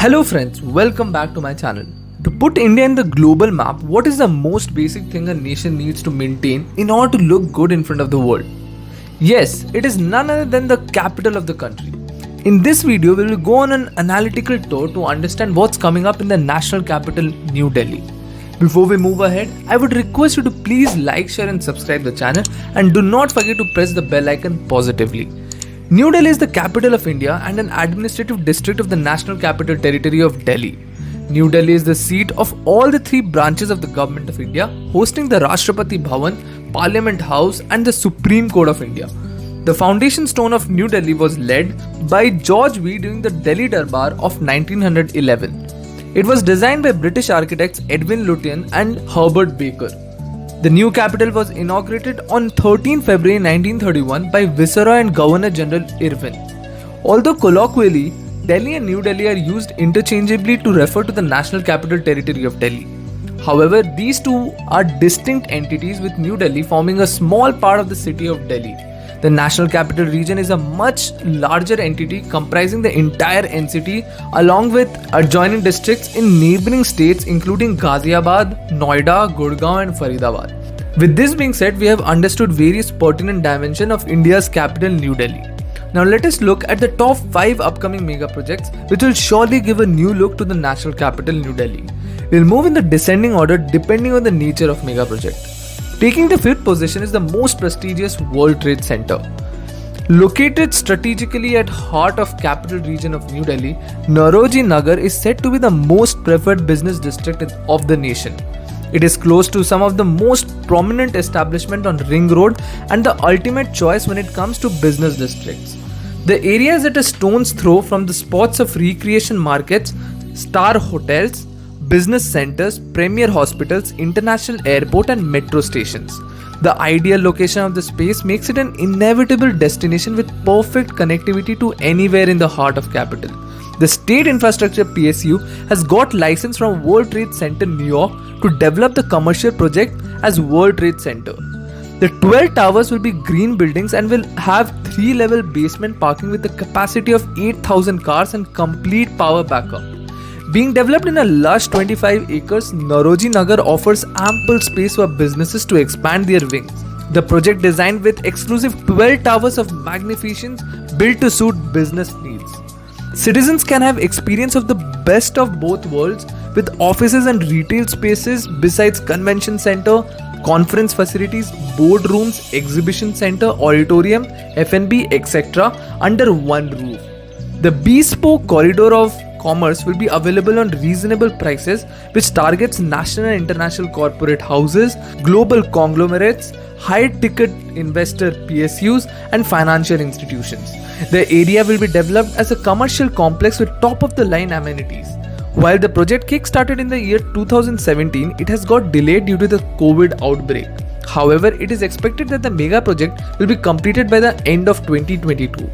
Hello friends, welcome back to my channel. To put India in the global map, what is the most basic thing a nation needs to maintain in order to look good in front of the world? Yes, it is none other than the capital of the country. In this video, we will go on an analytical tour to understand what's coming up in the national capital, New Delhi. Before we move ahead, I would request you to please like, share and subscribe the channel and do not forget to press the bell icon positively. New Delhi is the capital of India and an administrative district of the National Capital Territory of Delhi. New Delhi is the seat of all the three branches of the Government of India, hosting the Rashtrapati Bhavan, Parliament House and the Supreme Court of India. The foundation stone of New Delhi was laid by George V during the Delhi Darbar of 1911. It was designed by British architects Edwin Lutyens and Herbert Baker. The new capital was inaugurated on 13 February 1931 by Viceroy and Governor General Irwin. Although colloquially, Delhi and New Delhi are used interchangeably to refer to the National Capital Territory of Delhi. However, these two are distinct entities, with New Delhi forming a small part of the city of Delhi. The National Capital Region is a much larger entity comprising the entire NCT along with adjoining districts in neighbouring states including Ghaziabad, Noida, Gurgaon and Faridabad. With this being said, we have understood various pertinent dimensions of India's capital, New Delhi. Now let us look at the top 5 upcoming mega projects which will surely give a new look to the national capital, New Delhi. We'll move in the descending order depending on the nature of mega project. Taking the 5th position is the most prestigious World Trade Center. Located strategically at heart of capital region of New Delhi, Nauroji Nagar is said to be the most preferred business district of the nation. It is close to some of the most prominent establishments on Ring Road and the ultimate choice when it comes to business districts. The area is at a stone's throw from the spots of recreation markets, star hotels, business centers, premier hospitals, international airport and metro stations. The ideal location of the space makes it an inevitable destination with perfect connectivity to anywhere in the heart of capital. The State Infrastructure PSU has got license from World Trade Center New York to develop the commercial project as World Trade Center. The 12 towers will be green buildings and will have 3-level basement parking with a capacity of 8,000 cars and complete power backup. Being developed in a lush 25 acres, Nauroji Nagar offers ample space for businesses to expand their wings. The project designed with exclusive 12 towers of magnificence built to suit business needs. Citizens can have experience of the best of both worlds with offices and retail spaces besides convention center, conference facilities, boardrooms, exhibition center, auditorium, F&B, etc. under one roof. The bespoke corridor of commerce will be available on reasonable prices, which targets national and international corporate houses, global conglomerates, high-ticket investor PSUs and financial institutions. The area will be developed as a commercial complex with top-of-the-line amenities. While the project kick-started in the year 2017, it has got delayed due to the COVID outbreak. However, it is expected that the mega project will be completed by the end of 2022.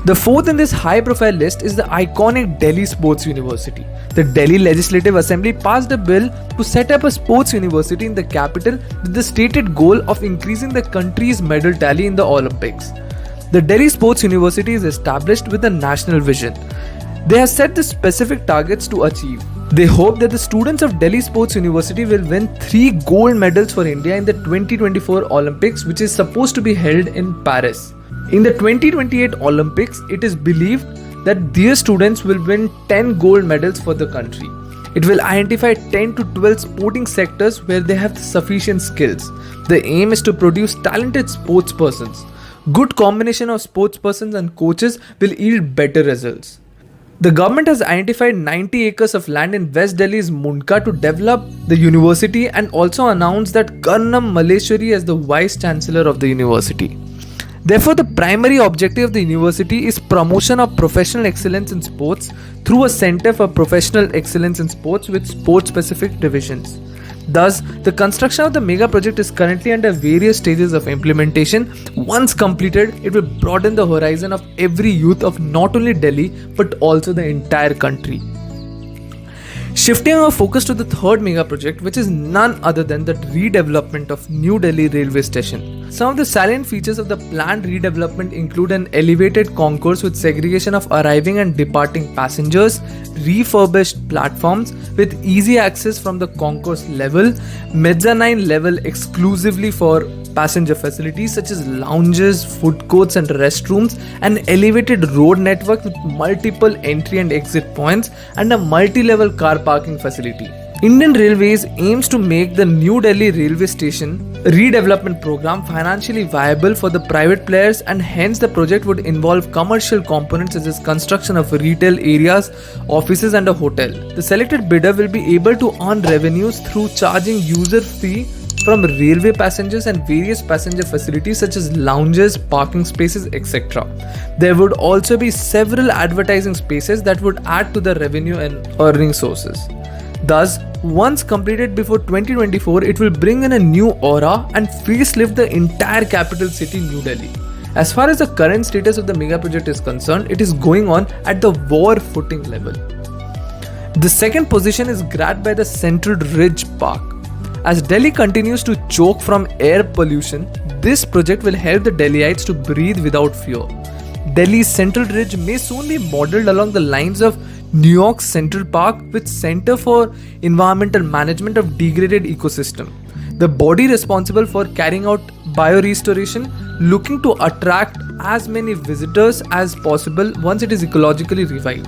The 4th in this high-profile list is the iconic Delhi Sports University. The Delhi Legislative Assembly passed a bill to set up a sports university in the capital with the stated goal of increasing the country's medal tally in the Olympics. The Delhi Sports University is established with a national vision. They have set the specific targets to achieve. They hope that the students of Delhi Sports University will win 3 gold medals for India in the 2024 Olympics, which is supposed to be held in Paris. In the 2028 Olympics, it is believed that their students will win 10 gold medals for the country. It will identify 10 to 12 sporting sectors where they have sufficient skills. The aim is to produce talented sportspersons. Good combination of sportspersons and coaches will yield better results. The government has identified 90 acres of land in West Delhi's Mundka to develop the university and also announced that Karnam Malleshwari as the Vice Chancellor of the university. Therefore, the primary objective of the university is promotion of professional excellence in sports through a center for professional excellence in sports with sports-specific divisions. Thus, the construction of the mega project is currently under various stages of implementation. Once completed, it will broaden the horizon of every youth of not only Delhi but also the entire country. Shifting our focus to the third mega project, which is none other than the redevelopment of New Delhi railway station. Some of the salient features of the planned redevelopment include an elevated concourse with segregation of arriving and departing passengers, refurbished platforms with easy access from the concourse level, mezzanine level exclusively for passenger facilities such as lounges, food courts and restrooms, an elevated road network with multiple entry and exit points, and a multi-level car parking facility. Indian Railways aims to make the New Delhi railway station redevelopment program financially viable for the private players, and hence the project would involve commercial components such as construction of retail areas, offices and a hotel. The selected bidder will be able to earn revenues through charging user fee from railway passengers and various passenger facilities such as lounges, parking spaces, etc. There would also be several advertising spaces that would add to the revenue and earning sources. Thus, once completed before 2024, it will bring in a new aura and facelift the entire capital city, New Delhi. As far as the current status of the mega project is concerned, it is going on at the war footing level. The second position is grabbed by the Central Ridge Park. As Delhi continues to choke from air pollution, this project will help the Delhiites to breathe without fear. Delhi's Central Ridge may soon be modeled along the lines of New York's Central Park with Center for Environmental Management of Degraded Ecosystem, the body responsible for carrying out biorestoration, looking to attract as many visitors as possible once it is ecologically revived.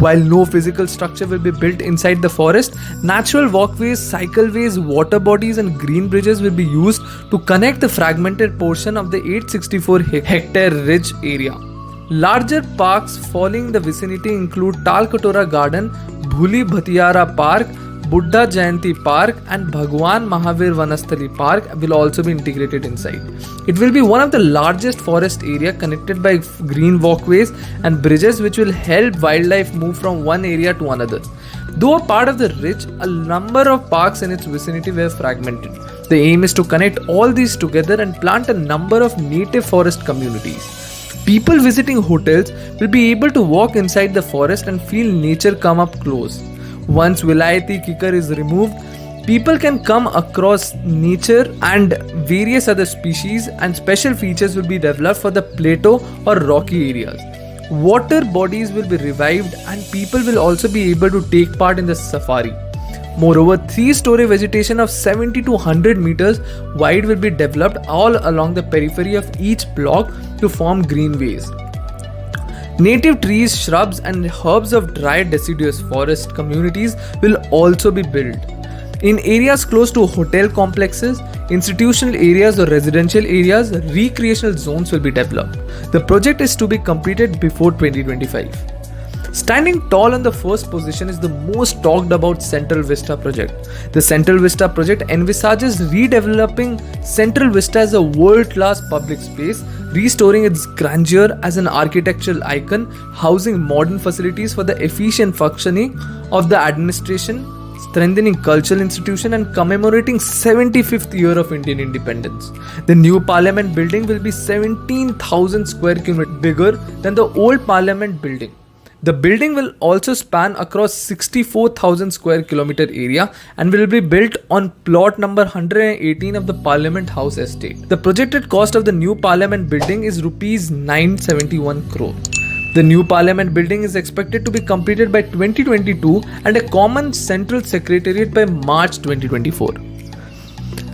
While no physical structure will be built inside the forest, natural walkways, cycleways, water bodies and green bridges will be used to connect the fragmented portion of the 864 hectare ridge area. Larger parks following the vicinity include Talkatora Garden, Bhuli Bhatiyara Park, Buddha Jayanti Park and Bhagwan Mahavir Vanasthali Park will also be integrated inside. It will be one of the largest forest area connected by green walkways and bridges which will help wildlife move from one area to another. Though a part of the ridge, a number of parks in its vicinity were fragmented. The aim is to connect all these together and plant a number of native forest communities. People visiting hotels will be able to walk inside the forest and feel nature come up close. Once Vilayati Kikar is removed, people can come across nature and various other species, and special features will be developed for the plateau or rocky areas. Water bodies will be revived and people will also be able to take part in the safari. Moreover, 3-story vegetation of 70 to 100 meters wide will be developed all along the periphery of each block to form greenways. Native trees, shrubs and herbs of dry deciduous forest communities will also be built. In areas close to hotel complexes, institutional areas or residential areas, recreational zones will be developed. The project is to be completed before 2025. Standing tall on the first position is the most talked about Central Vista project. The Central Vista project envisages redeveloping Central Vista as a world-class public space, restoring its grandeur as an architectural icon, housing modern facilities for the efficient functioning of the administration, strengthening cultural institution and commemorating 75th year of Indian independence. The new parliament building will be 17,000 square kilometers bigger than the old parliament building. The building will also span across 64,000 square kilometer area and will be built on plot number 118 of the Parliament House estate. The projected cost of the new Parliament building is Rs 971 crore. The new Parliament building is expected to be completed by 2022 and a common central secretariat by March 2024.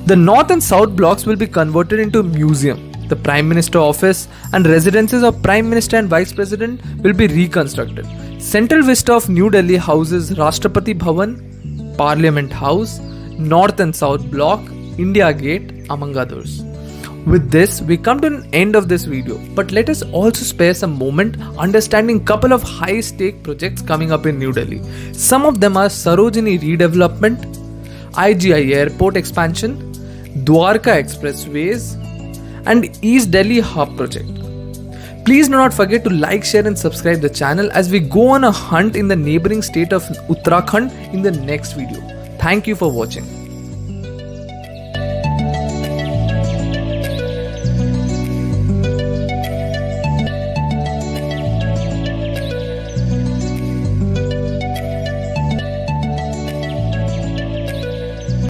The north and south blocks will be converted into a museum. The Prime Minister office and residences of Prime Minister and Vice President will be reconstructed. Central Vista of New Delhi houses Rashtrapati Bhavan, Parliament House, North and South Block, India Gate, among others. With this, we come to an end of this video, but let us also spare some moment understanding couple of high-stake projects coming up in New Delhi. Some of them are Sarojini redevelopment, IGI airport expansion, Dwarka expressways, and East Delhi Hub project. Please do not forget to like, share and subscribe the channel as we go on a hunt in the neighboring state of Uttarakhand in the next video. Thank you for watching.